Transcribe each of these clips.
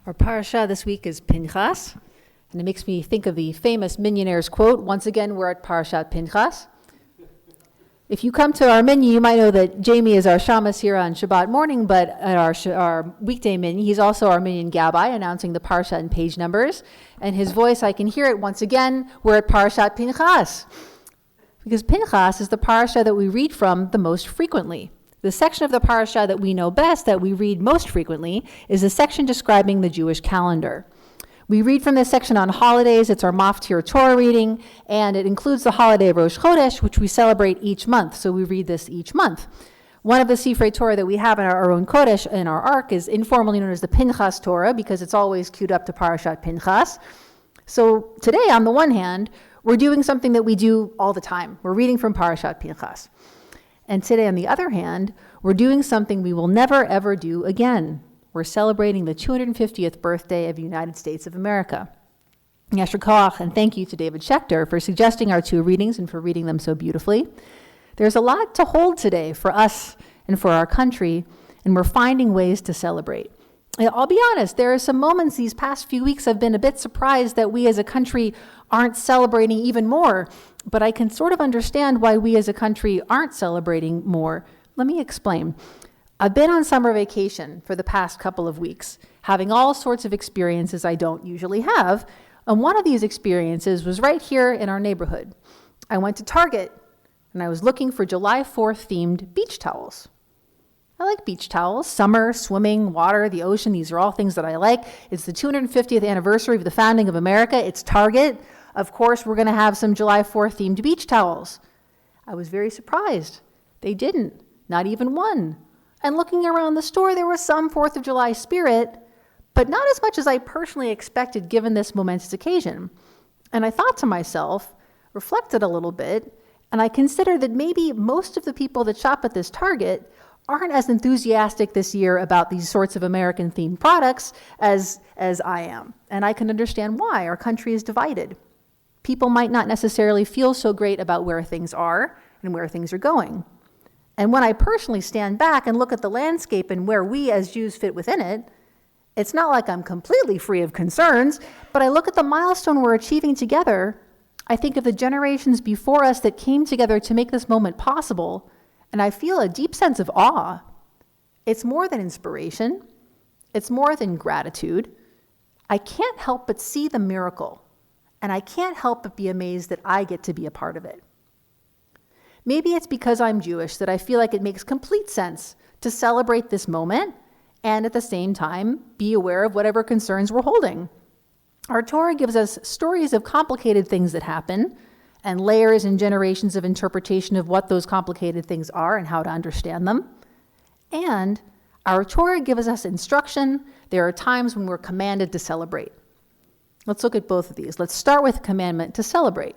Our parasha this week is Pinchas, and it makes me think of the famous Mignonaire's quote. Once again, we're at Parashat Pinchas. If you come to our menu, you might know that Jamie is our shamas here on Shabbat morning, but at our weekday menu, he's also our minion Gabbai, announcing the parasha and page numbers. And his voice, I can hear it once again. We're at Parashat Pinchas, because Pinchas is the parasha that we read from the most frequently. The section of the parasha that we know best, that we read most frequently, is the section describing the Jewish calendar. We read from this section on holidays. It's our Maftir Torah reading, and it includes the holiday of Rosh Chodesh, which we celebrate each month. So we read this each month. One of the Sifrei Torah that we have in our own Kodesh, in our Ark, is informally known as the Pinchas Torah, because it's always queued up to Parashat Pinchas. So today, on the one hand, we're doing something that we do all the time. We're reading from Parashat Pinchas. And today, on the other hand, we're doing something we will never, ever do again. We're celebrating the 250th birthday of the United States of America. Yasher Koach, and thank you to David Schechter for suggesting our two readings and for reading them so beautifully. There's a lot to hold today for us and for our country, and we're finding ways to celebrate. I'll be honest, there are some moments these past few weeks I've been a bit surprised that we as a country aren't celebrating even more, but I can sort of understand why we as a country aren't celebrating more. Let me explain. I've been on summer vacation for the past couple of weeks, having all sorts of experiences I don't usually have, and one of these experiences was right here in our neighborhood. I went to Target, and I was looking for July 4th themed beach towels. I like beach towels, summer, swimming, water, the ocean. These are all things that I like. It's the 250th anniversary of the founding of America. It's Target. Of course, we're going to have some July 4th themed beach towels. I was very surprised. They didn't, not even one. And looking around the store, there was some 4th of July spirit, but not as much as I personally expected given this momentous occasion. And I thought to myself, reflected a little bit, and I considered that maybe most of the people that shop at this Target aren't as enthusiastic this year about these sorts of American-themed products as I am. And I can understand why. Our country is divided. People might not necessarily feel so great about where things are and where things are going. And when I personally stand back and look at the landscape and where we as Jews fit within it, it's not like I'm completely free of concerns, but I look at the milestone we're achieving together. I think of the generations before us that came together to make this moment possible, and I feel a deep sense of awe. It's more than inspiration. It's more than gratitude. I can't help but see the miracle, and I can't help but be amazed that I get to be a part of it. Maybe it's because I'm Jewish that I feel like it makes complete sense to celebrate this moment and at the same time be aware of whatever concerns we're holding. Our Torah gives us stories of complicated things that happen and layers and generations of interpretation of what those complicated things are and how to understand them. And our Torah gives us instruction. There are times when we're commanded to celebrate. Let's look at both of these. Let's start with the commandment to celebrate.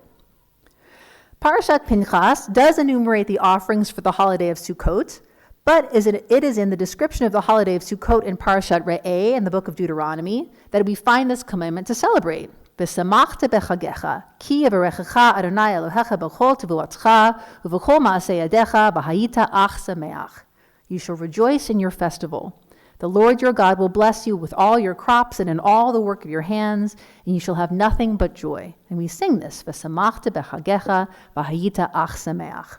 Parashat Pinchas does enumerate the offerings for the holiday of Sukkot, but it is in the description of the holiday of Sukkot in Parashat Re'eh in the book of Deuteronomy that we find this commandment to celebrate. V'samachta b'chagecha, ki yavarechecha Adonai Elohecha b'chol tevuatcha, u'v'chol ma'aseh yadecha, v'hayita ach sameach. You shall rejoice in your festival. The Lord your God will bless you with all your crops and in all the work of your hands, and you shall have nothing but joy. And we sing this, V'samachta b'chagecha, v'hayita ach sameach.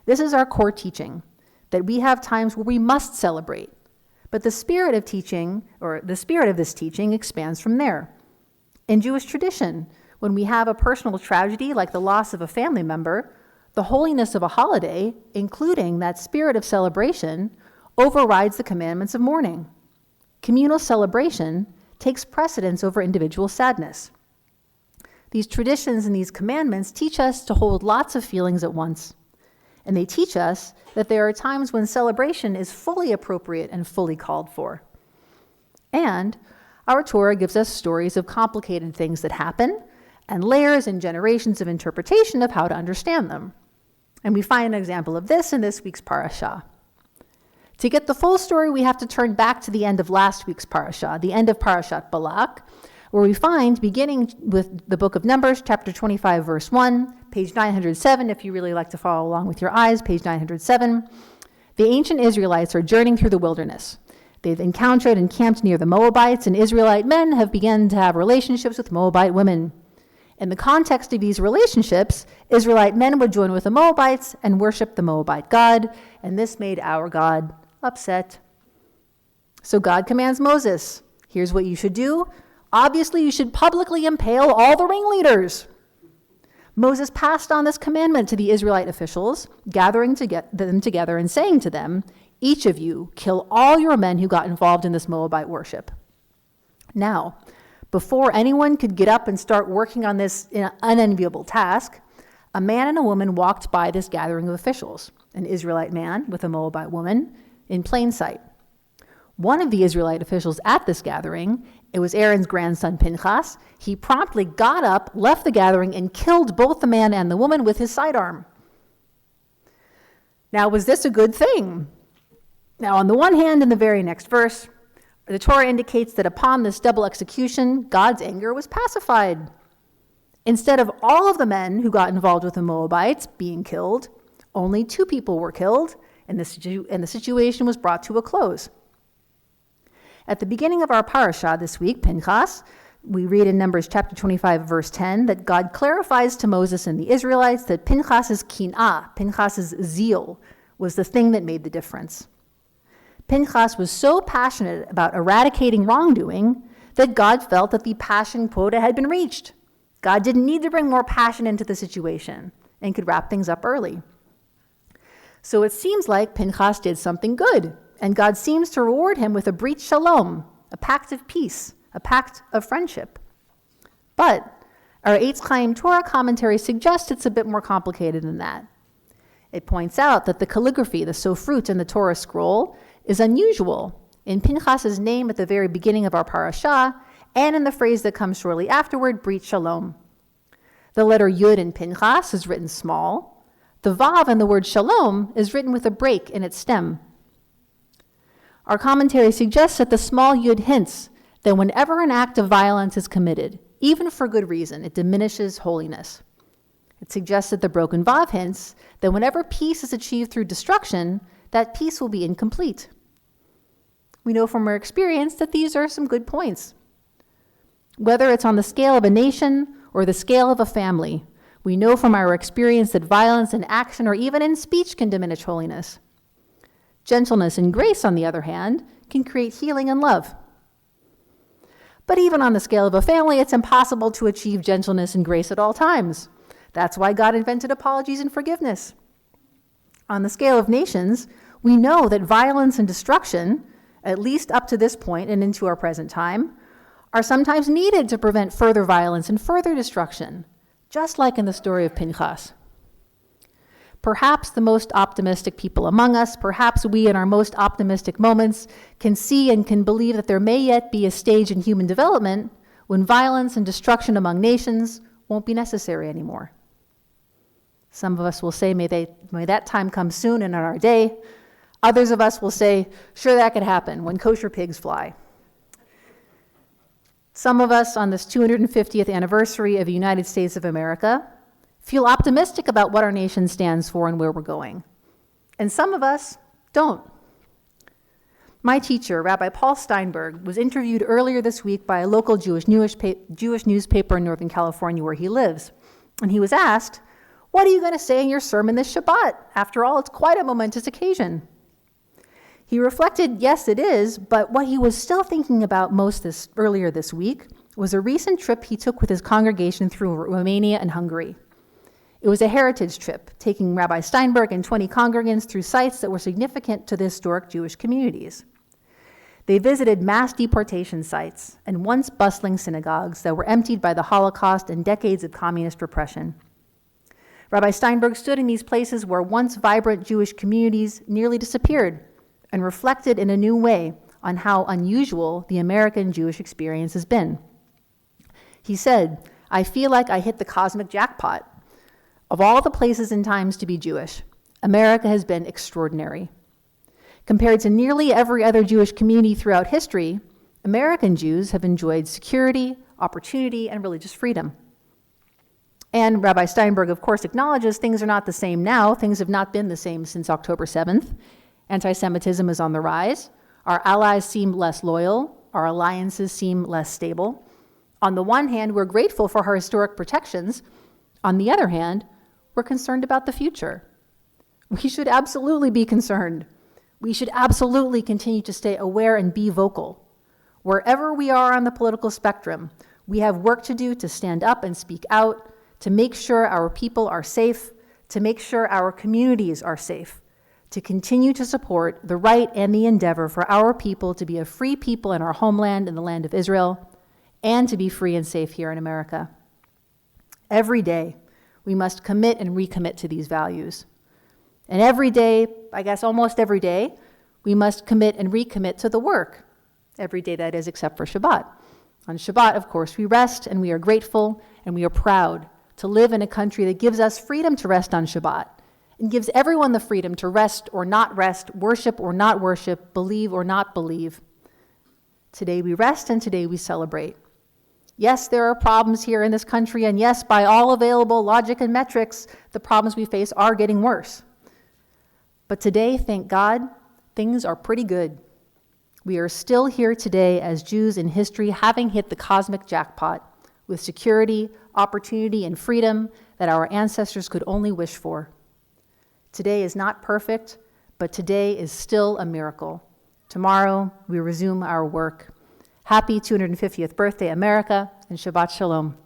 This is our core teaching, that we have times where we must celebrate. But the spirit of teaching, or the spirit of this teaching, expands from there. In Jewish tradition, when we have a personal tragedy like the loss of a family member, the holiness of a holiday, including that spirit of celebration, overrides the commandments of mourning. Communal celebration takes precedence over individual sadness. These traditions and these commandments teach us to hold lots of feelings at once. And they teach us that there are times when celebration is fully appropriate and fully called for. And our Torah gives us stories of complicated things that happen and layers and generations of interpretation of how to understand them. And we find an example of this in this week's parasha. To get the full story, we have to turn back to the end of last week's parasha, the end of Parashat Balak, where we find, beginning with the book of Numbers, chapter 25, verse 1, page 907, if you really like to follow along with your eyes, page 907, the ancient Israelites are journeying through the wilderness. They've encountered and camped near the Moabites, and Israelite men have begun to have relationships with Moabite women. In the context of these relationships, Israelite men would join with the Moabites and worship the Moabite god, and this made our God upset. So God commands Moses, here's what you should do. Obviously, you should publicly impale all the ringleaders. Moses passed on this commandment to the Israelite officials, gathering them together and saying to them, each of you kill all your men who got involved in this Moabite worship. Now, before anyone could get up and start working on this unenviable task, a man and a woman walked by this gathering of officials, an Israelite man with a Moabite woman, in plain sight. One of the Israelite officials at this gathering, it was Aaron's grandson Pinchas, he promptly got up, left the gathering, and killed both the man and the woman with his sidearm. Now, was this a good thing? Now, on the one hand, in the very next verse, the Torah indicates that upon this double execution, God's anger was pacified. Instead of all of the men who got involved with the Moabites being killed, only 2 people were killed, and the situation was brought to a close. At the beginning of our parasha this week, Pinchas, we read in Numbers chapter 25, verse 10, that God clarifies to Moses and the Israelites that Pinchas's kin'ah, Pinchas's zeal, was the thing that made the difference. Pinchas was so passionate about eradicating wrongdoing that God felt that the passion quota had been reached. God didn't need to bring more passion into the situation and could wrap things up early. So it seems like Pinchas did something good, and God seems to reward him with a brit shalom, a pact of peace, a pact of friendship. But our Eitz Chaim Torah commentary suggests it's a bit more complicated than that. It points out that the calligraphy, the sofrut in the Torah scroll, is unusual in Pinchas's name at the very beginning of our parasha and in the phrase that comes shortly afterward, brit shalom. The letter yud in Pinchas is written small. The vav in the word shalom is written with a break in its stem. Our commentary suggests that the small yud hints that whenever an act of violence is committed, even for good reason, it diminishes holiness. It suggests that the broken vav hints that whenever peace is achieved through destruction, that peace will be incomplete. We know from our experience that these are some good points. Whether it's on the scale of a nation or the scale of a family, we know from our experience that violence in action or even in speech can diminish holiness. Gentleness and grace, on the other hand, can create healing and love. But even on the scale of a family, it's impossible to achieve gentleness and grace at all times. That's why God invented apologies and forgiveness. On the scale of nations, we know that violence and destruction, at least up to this point and into our present time, are sometimes needed to prevent further violence and further destruction, just like in the story of Pinchas. Perhaps the most optimistic people among us, perhaps we in our most optimistic moments, can see and can believe that there may yet be a stage in human development when violence and destruction among nations won't be necessary anymore. Some of us will say, may that time come soon and in our day. Others of us will say, sure, that could happen when kosher pigs fly. Some of us on this 250th anniversary of the United States of America feel optimistic about what our nation stands for and where we're going. And some of us don't. My teacher, Rabbi Paul Steinberg, was interviewed earlier this week by a local Jewish newspaper in Northern California where he lives. And he was asked, what are you going to say in your sermon this Shabbat? After all, it's quite a momentous occasion. He reflected, yes, it is, but what he was still thinking about most earlier this week was a recent trip he took with his congregation through Romania and Hungary. It was a heritage trip, taking Rabbi Steinberg and 20 congregants through sites that were significant to the historic Jewish communities. They visited mass deportation sites and once bustling synagogues that were emptied by the Holocaust and decades of communist repression. Rabbi Steinberg stood in these places where once vibrant Jewish communities nearly disappeared and reflected in a new way on how unusual the American Jewish experience has been. He said, I feel like I hit the cosmic jackpot. Of all the places and times to be Jewish, America has been extraordinary. Compared to nearly every other Jewish community throughout history, American Jews have enjoyed security, opportunity, and religious freedom. And Rabbi Steinberg, of course, acknowledges things are not the same now. Things have not been the same since October 7th. Anti-Semitism is on the rise. Our allies seem less loyal. Our alliances seem less stable. On the one hand, we're grateful for our historic protections. On the other hand, we're concerned about the future. We should absolutely be concerned. We should absolutely continue to stay aware and be vocal. Wherever we are on the political spectrum, we have work to do to stand up and speak out, to make sure our people are safe, to make sure our communities are safe, to continue to support the right and the endeavor for our people to be a free people in our homeland, in the land of Israel, and to be free and safe here in America. Every day, we must commit and recommit to these values. And every day, I guess almost every day, we must commit and recommit to the work. Every day, that is, except for Shabbat. On Shabbat, of course, we rest and we are grateful and we are proud to live in a country that gives us freedom to rest on Shabbat and gives everyone the freedom to rest or not rest, worship or not worship, believe or not believe. Today we rest and today we celebrate. Yes, there are problems here in this country, and yes, by all available logic and metrics, the problems we face are getting worse. But today, thank God, things are pretty good. We are still here today as Jews in history, having hit the cosmic jackpot with security, opportunity, and freedom that our ancestors could only wish for. Today is not perfect, but today is still a miracle. Tomorrow, we resume our work. Happy 250th birthday, America, and Shabbat Shalom.